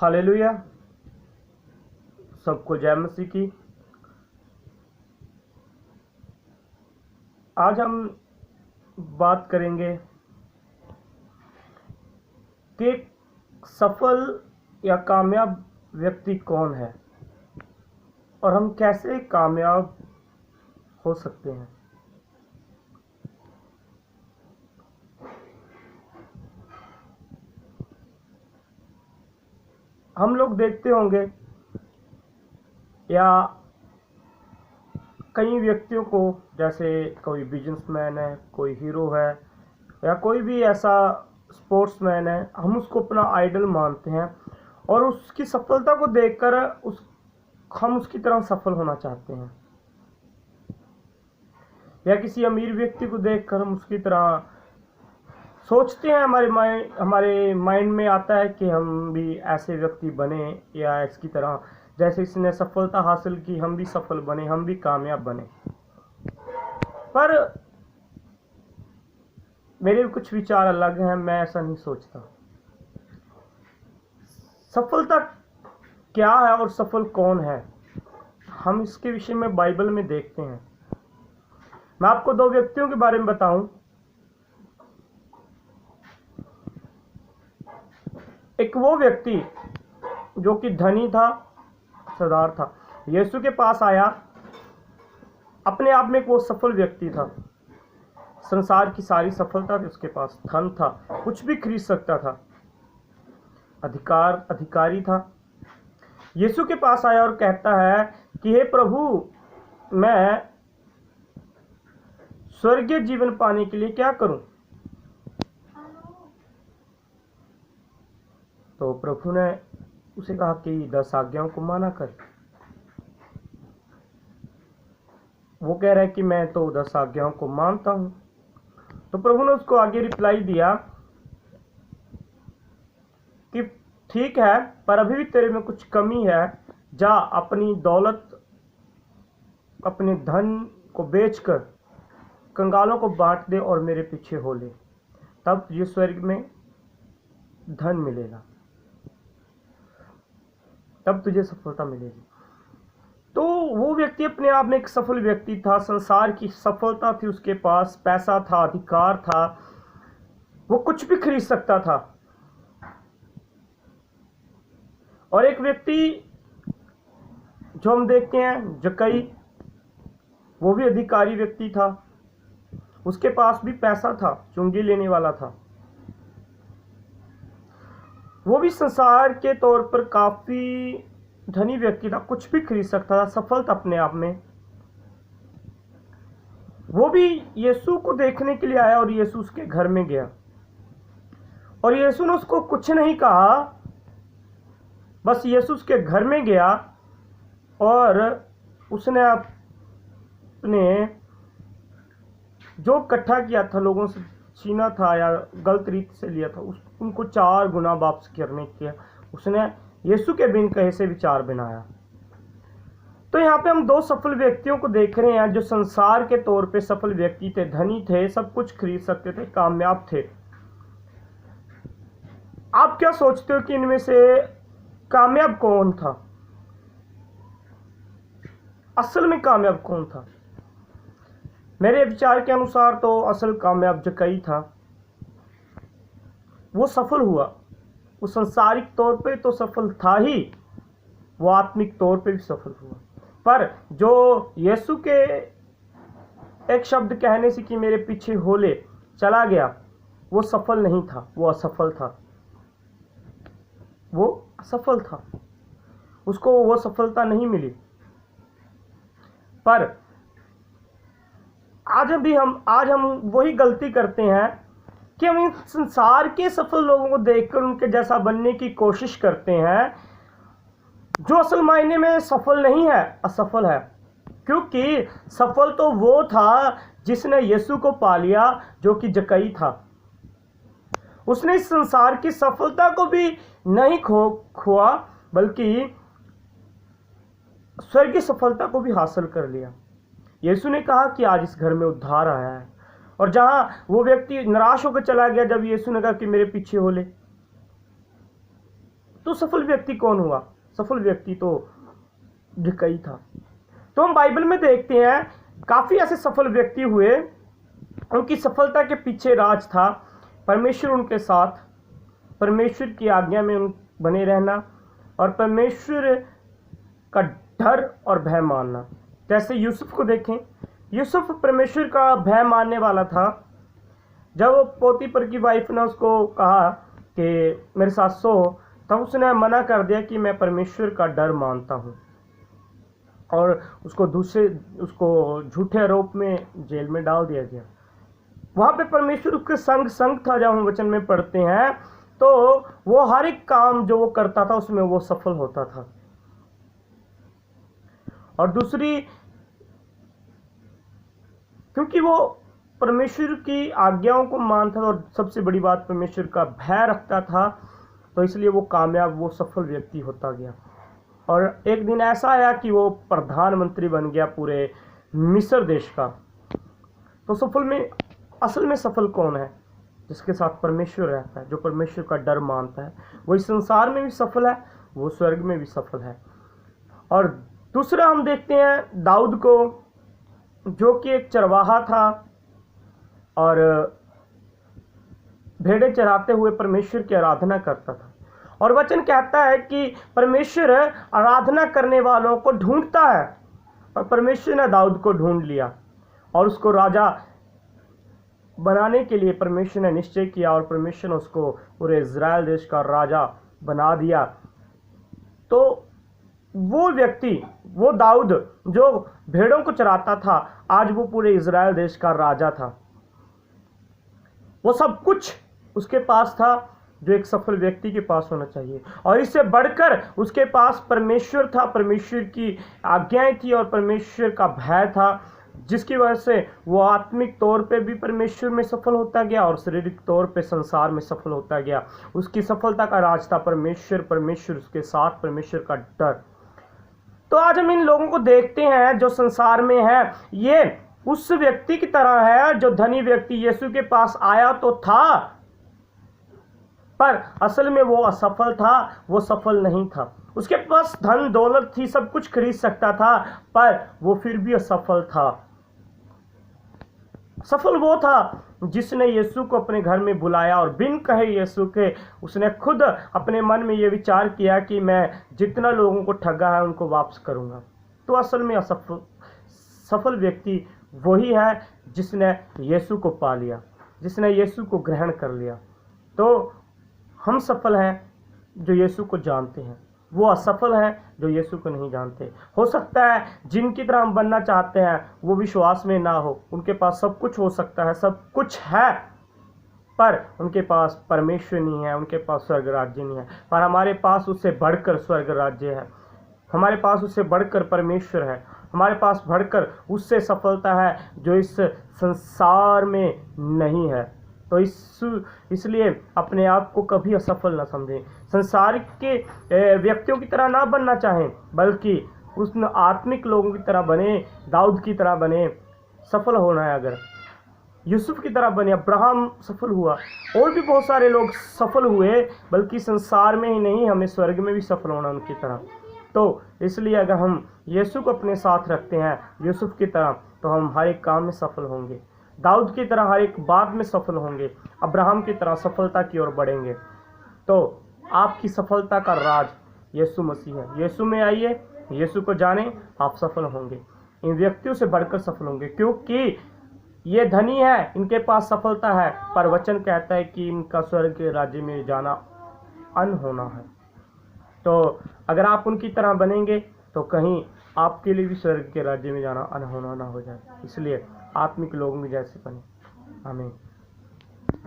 Hallelujah. सबको जय मसीह की। आज हम बात करेंगे कि सफल या कामयाब व्यक्ति कौन है और हम कैसे कामयाब हो सकते हैं। हम लोग देखते होंगे या कई व्यक्तियों को, जैसे कोई बिजनेसमैन है, कोई हीरो है या कोई भी ऐसा स्पोर्ट्समैन है, हम उसको अपना आइडल मानते हैं और उसकी सफलता को देखकर हम उसकी तरह सफल होना चाहते हैं। या किसी अमीर व्यक्ति को देखकर हम उसकी तरह सोचते हैं, हमारे माइंड में आता है कि हम भी ऐसे व्यक्ति बने या इसकी तरह, जैसे इसने सफलता हासिल की हम भी सफल बने, हम भी कामयाब बने। पर मेरे कुछ विचार अलग हैं, मैं ऐसा नहीं सोचता। सफलता क्या है और सफल कौन है, हम इसके विषय में बाइबल में देखते हैं। मैं आपको दो व्यक्तियों के बारे में बताऊं। एक वो व्यक्ति जो कि धनी था, सरदार था, यीशु के पास आया। अपने आप में वो सफल व्यक्ति था, संसार की सारी सफलता थी उसके पास, धन था, कुछ भी खरीद सकता था, अधिकारी था। यीशु के पास आया और कहता है कि हे प्रभु, मैं स्वर्गीय जीवन पाने के लिए क्या करूं। तो प्रभु ने उसे कहा कि 10 आज्ञाओं को माना कर। वो कह रहा है कि मैं तो 10 आज्ञाओं को मानता हूं। तो प्रभु ने उसको आगे रिप्लाई दिया कि ठीक है, पर अभी भी तेरे में कुछ कमी है। जा अपनी दौलत, अपने धन को बेचकर कंगालों को बांट दे और मेरे पीछे हो ले, तब तुझे स्वर्ग में धन मिलेगा, तब तुझे सफलता मिलेगी। तो वो व्यक्ति अपने आप में एक सफल व्यक्ति था, संसार की सफलता थी उसके पास, पैसा था, अधिकार था, वो कुछ भी खरीद सकता था। और एक व्यक्ति जो हम देखते हैं, जक्कई, वो भी अधिकारी व्यक्ति था, उसके पास भी पैसा था, चुंगी लेने वाला था, वो भी संसार के तौर पर काफी धनी व्यक्ति था, कुछ भी खरीद सकता था, सफल था अपने आप में। वो भी यीशु को देखने के लिए आया और यीशु उसके घर में गया और यीशु ने उसको कुछ नहीं कहा, बस यीशु उसके घर में गया और उसने अपने जो इकट्ठा किया था, लोगों से छीना था या गलत रीति से लिया था, उनको 4 गुना वापस करने किया। उसने यीशु के बिन कहे से विचार बनाया। तो यहाँ पे हम 2 सफल व्यक्तियों को देख रहे हैं जो संसार के तौर पे सफल व्यक्ति थे, धनी थे, सब कुछ खरीद सकते थे, कामयाब थे। आप क्या सोचते हो कि इनमें से कामयाब कौन था? असल में कामयाब कौन था? मेरे विचार के अनुसार तो असल कामयाब जक्कई था। वो सफल हुआ, वो सांसारिक तौर पे तो सफल था ही, वो आत्मिक तौर पे भी सफल हुआ। पर जो यीशु के एक शब्द कहने से कि मेरे पीछे हो ले चला गया, वो सफल नहीं था, वो असफल था। वो असफल था, उसको वो सफलता नहीं मिली। पर आज हम वही गलती करते हैं कि हम इन संसार के सफल लोगों को देखकर उनके जैसा बनने की कोशिश करते हैं, जो असल मायने में सफल नहीं है, असफल है। क्योंकि सफल तो वो था जिसने यीशु को पा लिया, जो कि जक्कई था। उसने इस संसार की सफलता को भी नहीं खोआ, बल्कि स्वर्गीय सफलता को भी हासिल कर लिया। यीशु ने कहा कि आज इस घर में उद्धार आया है। और जहां वो व्यक्ति निराश होकर चला गया जब यीशु ने कहा कि मेरे पीछे हो ले, तो सफल व्यक्ति कौन हुआ? सफल व्यक्ति तो ज़क्कई था। तो हम बाइबल में देखते हैं काफ़ी ऐसे सफल व्यक्ति हुए, उनकी सफलता के पीछे राज था परमेश्वर उनके साथ, परमेश्वर की आज्ञा में बने रहना और परमेश्वर का डर और भय मानना। जैसे यूसुफ को देखें, यूसुफ परमेश्वर का भय मानने वाला था। जब पोतीपर की वाइफ ने उसको कहा कि मेरे साथ सो, तब उसने मना कर दिया कि मैं परमेश्वर का डर मानता हूँ, और उसको झूठे आरोप में जेल में डाल दिया गया। वहाँ पे परमेश्वर उसके संग था। जब हम वचन में पढ़ते हैं तो वो हर एक काम जो वो करता था उसमें वो सफल होता था। और दूसरी, क्योंकि वो परमेश्वर की आज्ञाओं को मानता था और सबसे बड़ी बात परमेश्वर का भय रखता था, तो इसलिए वो कामयाब, वो सफल व्यक्ति होता गया। और एक दिन ऐसा आया कि वो प्रधानमंत्री बन गया पूरे मिस्र देश का। तो असल में सफल कौन है? जिसके साथ परमेश्वर रहता है, जो परमेश्वर का डर मानता है। वो इस संसार में भी सफल है, वो स्वर्ग में भी सफल है। और दूसरा हम देखते हैं दाऊद को, जो कि एक चरवाहा था और भेड़ें चराते हुए परमेश्वर की आराधना करता था। और वचन कहता है कि परमेश्वर आराधना करने वालों को ढूंढता है, और परमेश्वर ने दाऊद को ढूंढ लिया और उसको राजा बनाने के लिए परमेश्वर ने निश्चय किया, और परमेश्वर ने उसको पूरे इज़राइल देश का राजा बना दिया। तो वो व्यक्ति, वो दाऊद जो भेड़ों को चराता था, आज वो पूरे इज़राइल देश का राजा था। वो सब कुछ उसके पास था जो एक सफल व्यक्ति के पास होना चाहिए, और इससे बढ़कर उसके पास परमेश्वर था, परमेश्वर की आज्ञाएं थी और परमेश्वर का भय था, जिसकी वजह से वो आत्मिक तौर पे भी परमेश्वर में सफल होता गया और शारीरिक तौर पे संसार में सफल होता गया। उसकी सफलता का राज था परमेश्वर उसके साथ, परमेश्वर का डर। तो आज हम इन लोगों को देखते हैं जो संसार में है, ये उस व्यक्ति की तरह है जो धनी व्यक्ति यीशु के पास आया तो था, पर असल में वो असफल था, वो सफल नहीं था। उसके पास धन दौलत थी, सब कुछ खरीद सकता था, पर वो फिर भी असफल था। सफल वो था जिसने यीशु को अपने घर में बुलाया और बिन कहे यीशु के उसने खुद अपने मन में ये विचार किया कि मैं जितना लोगों को ठगा है उनको वापस करूंगा। तो असल में सफल व्यक्ति वही है जिसने यीशु को पा लिया, जिसने यीशु को ग्रहण कर लिया। तो हम सफल हैं जो यीशु को जानते हैं, वो असफल हैं जो यीशु को नहीं जानते। हो सकता है जिनकी तरह हम बनना चाहते हैं वो विश्वास में ना हो, उनके पास सब कुछ हो सकता है, सब कुछ है, पर उनके पास परमेश्वर नहीं है, उनके पास स्वर्ग राज्य नहीं है। पर हमारे पास उससे बढ़कर स्वर्ग राज्य है, हमारे पास उससे बढ़कर परमेश्वर है, हमारे पास बढ़कर उससे सफलता है जो इस संसार में नहीं है। तो इसलिए अपने आप को कभी असफल ना समझें, संसार के व्यक्तियों की तरह ना बनना चाहें, बल्कि उस आत्मिक लोगों की तरह बने, दाऊद की तरह बने। सफल होना है अगर यूसुफ की तरह बने, अब्राहम सफल हुआ, और भी बहुत सारे लोग सफल हुए, बल्कि संसार में ही नहीं, हमें स्वर्ग में भी सफल होना उनकी तरह। तो इसलिए अगर हम यीशु को अपने साथ रखते हैं यूसुफ की तरह, तो हम हर एक काम में सफल होंगे, दाऊद की तरह हर एक बात में सफल होंगे, अब्राहम की तरह सफलता की ओर बढ़ेंगे। तो आपकी सफलता का राज यीशु मसीह है। यीशु में आइए, यीशु को जानें, आप सफल होंगे, इन व्यक्तियों से बढ़कर सफल होंगे, क्योंकि ये धनी है, इनके पास सफलता है, पर वचन कहता है कि इनका स्वर्ग के राज्य में जाना अनहोना है। तो अगर आप उनकी तरह बनेंगे तो कहीं आपके लिए भी स्वर्ग के राज्य में जाना अनहोना ना हो जाए। इसलिए आत्मिक लोगों में जैसे बने। आमीन।